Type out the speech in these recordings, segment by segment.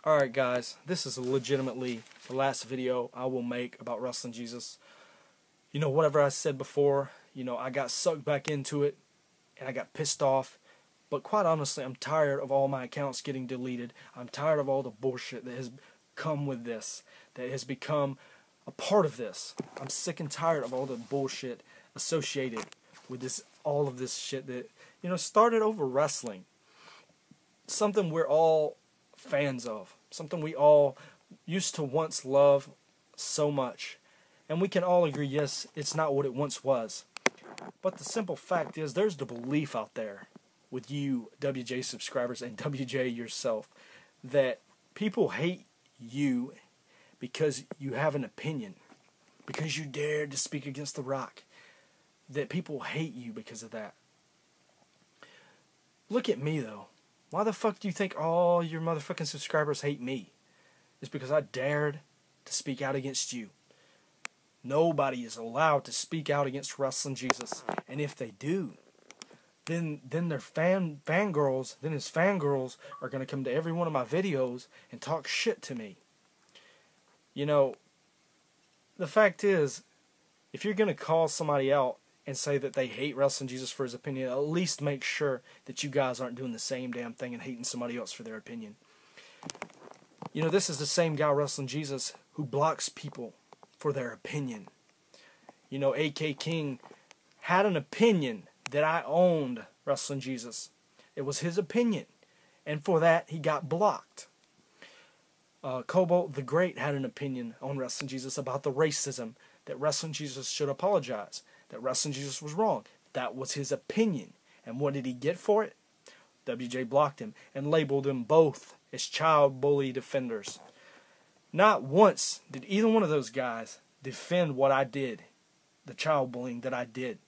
Alright guys, this is legitimately the last video I will make about Wrestling Jesus. Whatever I said before, I got sucked back into it and I got pissed off. But quite honestly, I'm tired of all my accounts getting deleted. I'm tired of all the bullshit that has come with this, that has become a part of this. I'm sick and tired of all the bullshit associated with this, all of this shit that, started over wrestling. Something we're all fans of. Something we all used to once love so much. And we can all agree, yes, it's not what it once was. But the simple fact is, there's the belief out there with you WJ subscribers and WJ yourself that people hate you because you have an opinion, because you dared to speak against The Rock, that people hate you because of that. Look at me though. Why the fuck do you think all your motherfucking subscribers hate me? It's because I dared to speak out against you. Nobody is allowed to speak out against Wrestling Jesus. And if they do, then their fangirls, then his fangirls are going to come to every one of my videos and talk shit to me. The fact is, if you're going to call somebody out and say that they hate Wrestling Jesus for his opinion, at least make sure that you guys aren't doing the same damn thing and hating somebody else for their opinion. This is the same guy, Wrestling Jesus, who blocks people for their opinion. AK King had an opinion that I owned Wrestling Jesus. It was his opinion, and for that he got blocked. Cobalt the Great had an opinion on Wrestling Jesus about the racism, that Wrestling Jesus should apologize, that Wrestling Jesus was wrong. That was his opinion. And what did he get for it? WJ blocked him and labeled them both as child bully defenders. Not once did either one of those guys defend what I did, the child bullying that I did.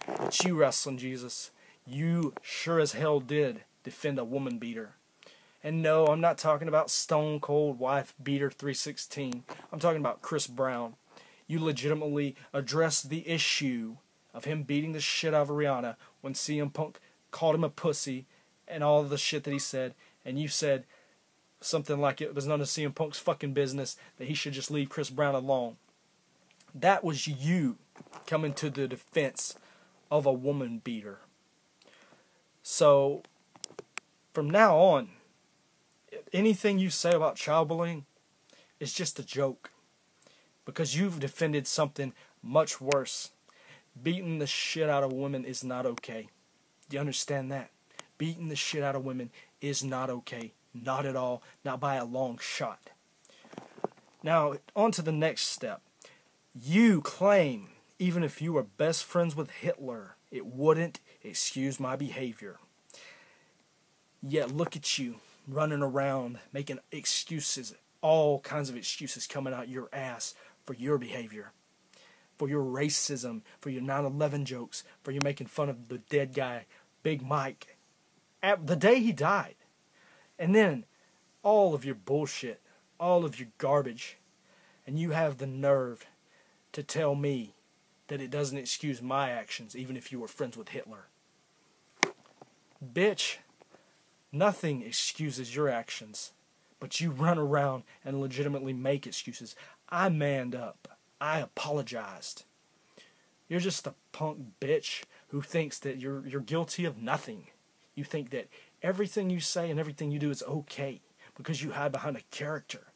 But you, Wrestling Jesus, you sure as hell did defend a woman beater. And no, I'm not talking about Stone Cold Wife Beater 316. I'm talking about Chris Brown. You legitimately addressed the issue of him beating the shit out of Rihanna when CM Punk called him a pussy and all of the shit that he said. And you said something like it was none of CM Punk's fucking business, that he should just leave Chris Brown alone. That was you coming to the defense of a woman beater. So, from now on, anything you say about child bullying is just a joke. Because you've defended something much worse. Beating the shit out of women is not okay. Do you understand that? Beating the shit out of women is not okay. Not at all. Not by a long shot. Now, on to the next step. You claim, even if you were best friends with Hitler, it wouldn't excuse my behavior. Yet look at you, running around, making excuses, all kinds of excuses coming out your ass for your behavior, for your racism, for your 9/11 jokes, for you making fun of the dead guy, Big Mike, at the day he died. And then all of your bullshit, all of your garbage, and you have the nerve to tell me that it doesn't excuse my actions, even if you were friends with Hitler. Bitch, nothing excuses your actions, but you run around and legitimately make excuses. I manned up. I apologized. You're just a punk bitch who thinks that you're guilty of nothing. You think that everything you say and everything you do is okay because you hide behind a character.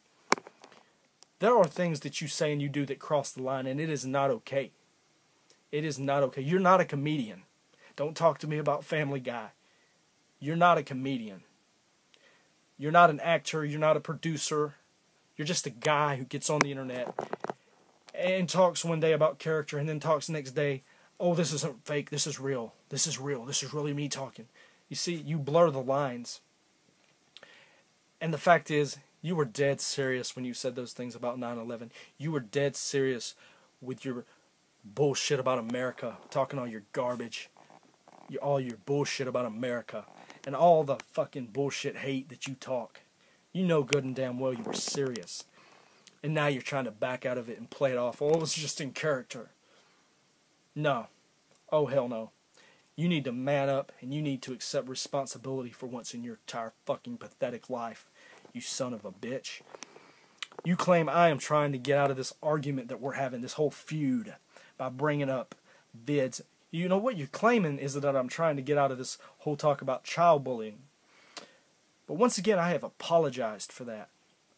There are things that you say and you do that cross the line, and it is not okay. It is not okay. You're not a comedian. Don't talk to me about Family Guy. You're not a comedian. You're not an actor. You're not a producer. You're just a guy who gets on the internet and talks one day about character and then talks the next day, oh, this isn't fake, this is real. This is real. This is really me talking. You see, you blur the lines. And the fact is, you were dead serious when you said those things about 9/11. You were dead serious with your bullshit about America, talking all your garbage, all your bullshit about America, and all the fucking bullshit hate that you talk. You know good and damn well you were serious. And now you're trying to back out of it and play it off. Oh, it was just in character. No. Oh, hell no. You need to man up and you need to accept responsibility for once in your entire fucking pathetic life. you son of a bitch. You claim I am trying to get out of this argument that we're having, this whole feud, by bringing up vids. You know what you're claiming is that I'm trying to get out of this whole talk about child bullying. But once again, I have apologized for that.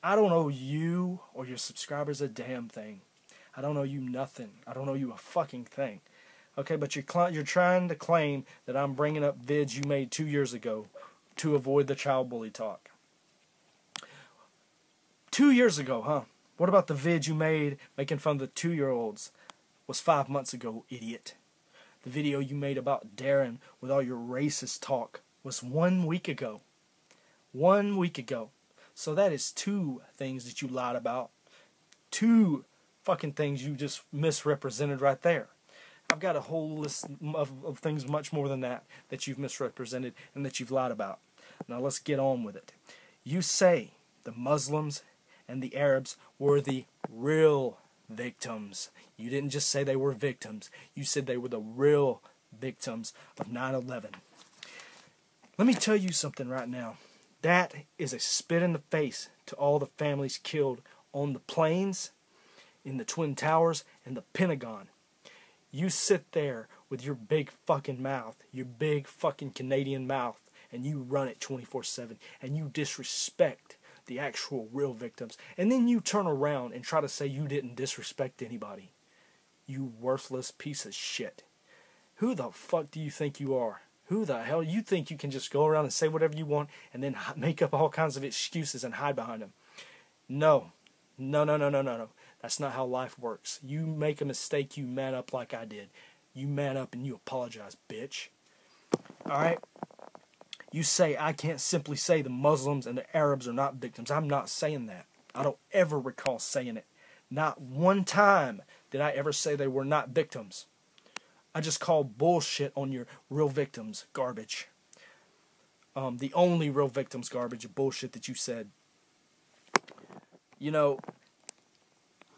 I don't owe you or your subscribers a damn thing. I don't owe you nothing. I don't owe you a fucking thing. Okay, but you're trying to claim that I'm bringing up vids you made 2 years ago to avoid the child bully talk. 2 years ago, huh? What about the vid you made making fun of the 2-year-olds? Was 5 months ago, idiot. The video you made about Darren with all your racist talk was 1 week ago. 1 week ago. So that is 2 things that you lied about. 2 fucking things you just misrepresented right there. I've got a whole list of things much more than that you've misrepresented and that you've lied about. Now let's get on with it. You say the Muslims and the Arabs were the real victims. You didn't just say they were victims. You said they were the real victims of 9/11. Let me tell you something right now. That is a spit in the face to all the families killed on the planes, in the Twin Towers, and the Pentagon. You sit there with your big fucking mouth, your big fucking Canadian mouth, and you run it 24/7, and you disrespect the actual real victims. And then you turn around and try to say you didn't disrespect anybody. You worthless piece of shit. Who the fuck do you think you are? Who the hell? You think you can just go around and say whatever you want and then make up all kinds of excuses and hide behind them? No. No. That's not how life works. You make a mistake, you man up like I did. You man up and you apologize, bitch. Alright? You say I can't simply say the Muslims and the Arabs are not victims. I'm not saying that. I don't ever recall saying it. Not one time did I ever say they were not victims. I just call bullshit on your real victims garbage. The only real victims garbage of bullshit that you said. You know,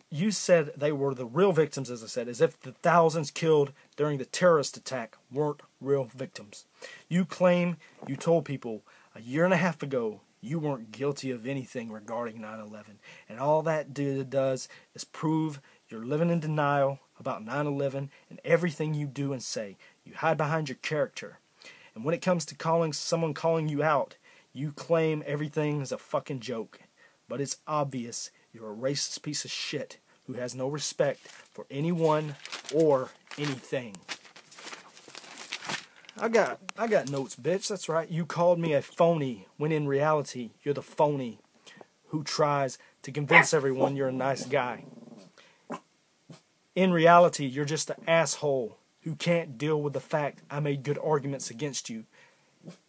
you said they were the real victims, as I said, as if the thousands killed during the terrorist attack weren't real victims. You claim you told people a year and a half ago you weren't guilty of anything regarding 9/11. And all that does is prove you're living in denial about 9/11 and everything you do and say. You hide behind your character. And when it comes to someone calling you out, you claim everything is a fucking joke. But it's obvious you're a racist piece of shit who has no respect for anyone or anything. I got notes, bitch. That's right. You called me a phony when in reality you're the phony who tries to convince everyone you're a nice guy. In reality, you're just an asshole who can't deal with the fact I made good arguments against you.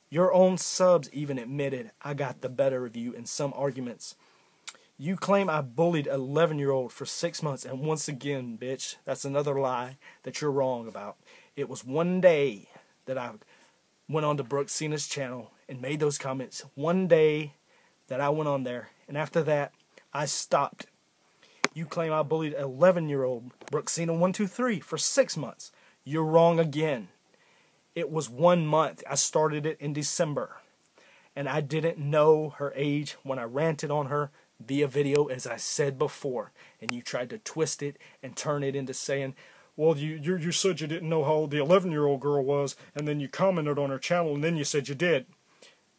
Your own subs even admitted I got the better of you in some arguments. You claim I bullied an 11-year-old for 6 months, and once again, bitch, that's another lie that you're wrong about. It was one day that I went on to Brooke Cena's channel and made those comments. One day that I went on there, and after that, I stopped. You claim I bullied an 11-year-old Brooke Cena 123 for 6 months. You're wrong again. It was 1 month. I started it in December. And I didn't know her age when I ranted on her via video, as I said before. And you tried to twist it and turn it into saying, well, you said you didn't know how old the 11-year-old girl was, and then you commented on her channel, and then you said you did.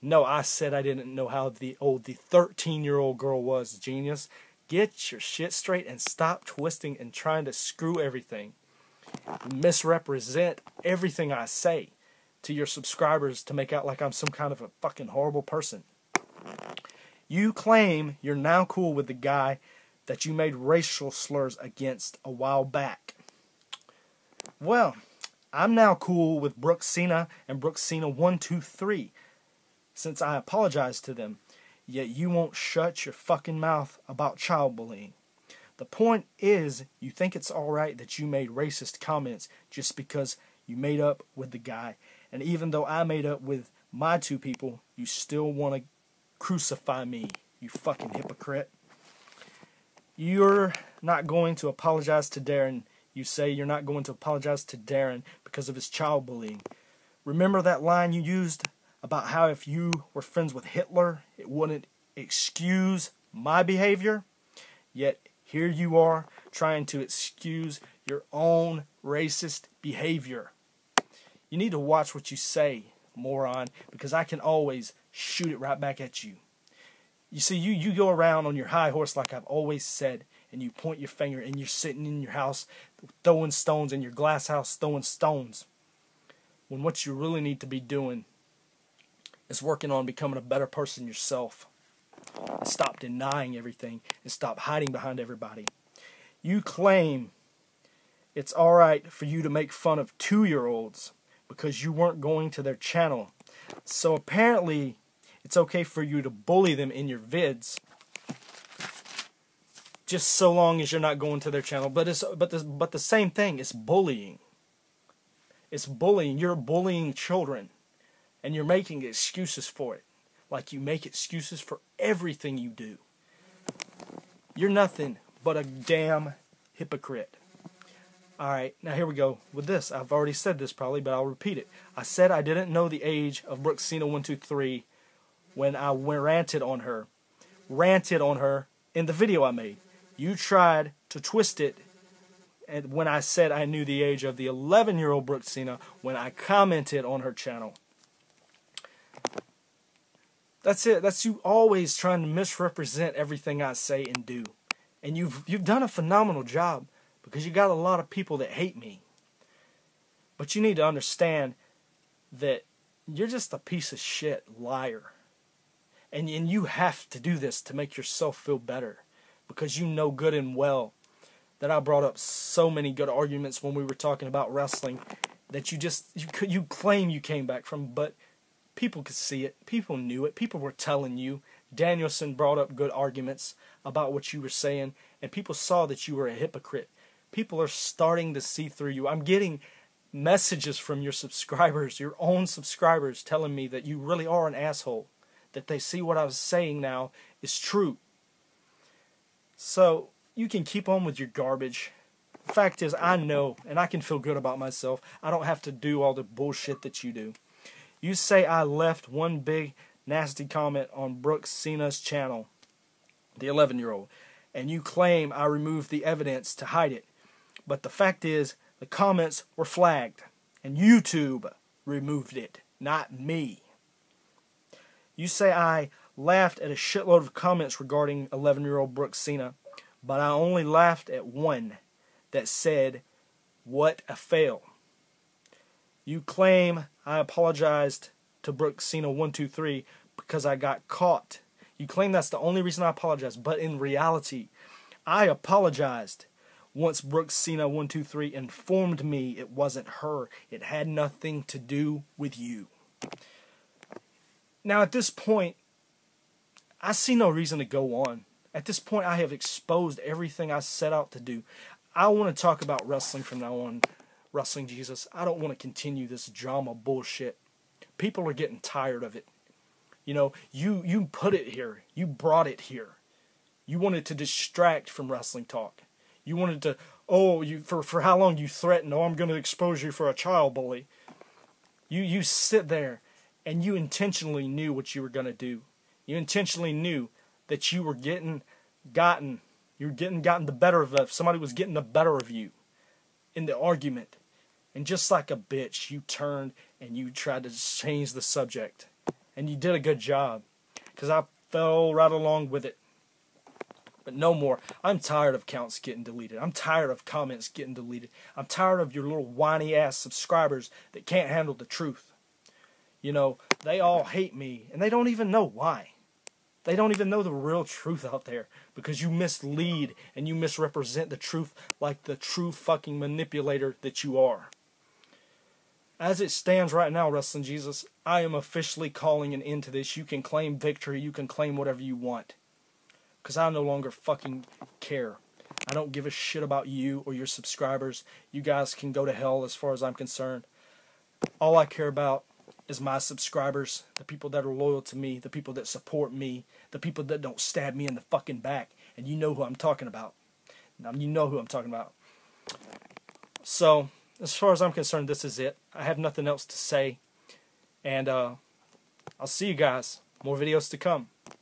No, I said I didn't know how old the 13-year-old girl was, genius. Get your shit straight and stop twisting and trying to screw everything. Misrepresent everything I say to your subscribers to make out like I'm some kind of a fucking horrible person. You claim you're now cool with the guy that you made racial slurs against a while back. Well, I'm now cool with Brooke Cena and Brooke Cena 123 since I apologized to them. Yet you won't shut your fucking mouth about child bullying. The point is, you think it's alright that you made racist comments just because you made up with the guy. And even though I made up with my 2 people, you still want to crucify me, you fucking hypocrite. You're not going to apologize to Darren. You say you're not going to apologize to Darren because of his child bullying. Remember that line you used about how if you were friends with Hitler, it wouldn't excuse my behavior, yet here you are trying to excuse your own racist behavior. You need to watch what you say, moron, because I can always shoot it right back at you. You see, you go around on your high horse like I've always said, and you point your finger, and you're sitting in your house throwing stones, in your glass house throwing stones, when what you really need to be doing is working on becoming a better person yourself. And stop denying everything, and stop hiding behind everybody. You claim it's alright for you to make fun of 2-year-olds because you weren't going to their channel. So apparently, it's okay for you to bully them in your vids, just so long as you're not going to their channel. But the same thing. It's bullying. It's bullying. You're bullying children, and you're making excuses for it, like you make excuses for everything you do. You're nothing but a damn hypocrite. Alright, now here we go with this. I've already said this probably, but I'll repeat it. I said I didn't know the age of Brooksina123 when I ranted on her. Ranted on her in the video I made. You tried to twist it and when I said I knew the age of the 11-year-old Brooksina when I commented on her channel. That's it. That's you always trying to misrepresent everything I say and do. And you've done a phenomenal job, because you got a lot of people that hate me. But you need to understand that you're just a piece of shit liar. And you have to do this to make yourself feel better, because you know good and well that I brought up so many good arguments when we were talking about wrestling that you claim you came back from, but people could see it. People knew it. People were telling you. Danielson brought up good arguments about what you were saying, and people saw that you were a hypocrite. People are starting to see through you. I'm getting messages from your subscribers, your own subscribers, telling me that you really are an asshole, that they see what I was saying now is true. So you can keep on with your garbage. The fact is, I know, and I can feel good about myself. I don't have to do all the bullshit that you do. You say I left one big nasty comment on Brooksina's channel, the 11-year-old, and you claim I removed the evidence to hide it. But the fact is, the comments were flagged, and YouTube removed it, not me. You say I laughed at a shitload of comments regarding 11-year-old Brooksina, but I only laughed at one that said, "What a fail." You claim I apologized to Brooksina123 because I got caught. You claim that's the only reason I apologized, but in reality, I apologized once Brooksina123 informed me it wasn't her. It had nothing to do with you. Now at this point, I see no reason to go on. At this point, I have exposed everything I set out to do. I want to talk about wrestling from now on. Wrestling Jesus. I don't want to continue this drama bullshit. People are getting tired of it. You know, you put it here. You brought it here. You wanted to distract from wrestling talk. You wanted to, for how long you threatened, I'm going to expose you for a child bully. You sit there and you intentionally knew what you were going to do. You intentionally knew that you were getting gotten the better of somebody was getting the better of you in the argument. And just like a bitch, you turned and you tried to change the subject. And you did a good job, because I fell right along with it. But no more. I'm tired of counts getting deleted. I'm tired of comments getting deleted. I'm tired of your little whiny ass subscribers that can't handle the truth. You know, they all hate me, and they don't even know why. They don't even know the real truth out there, because you mislead and you misrepresent the truth like the true fucking manipulator that you are. As it stands right now, Wrestling Jesus, I am officially calling an end to this. You can claim victory. You can claim whatever you want. Because I no longer fucking care. I don't give a shit about you or your subscribers. You guys can go to hell as far as I'm concerned. All I care about is my subscribers, the people that are loyal to me, the people that support me, the people that don't stab me in the fucking back. And you know who I'm talking about. Now, you know who I'm talking about. So, as far as I'm concerned, this is it. I have nothing else to say. And I'll see you guys. More videos to come.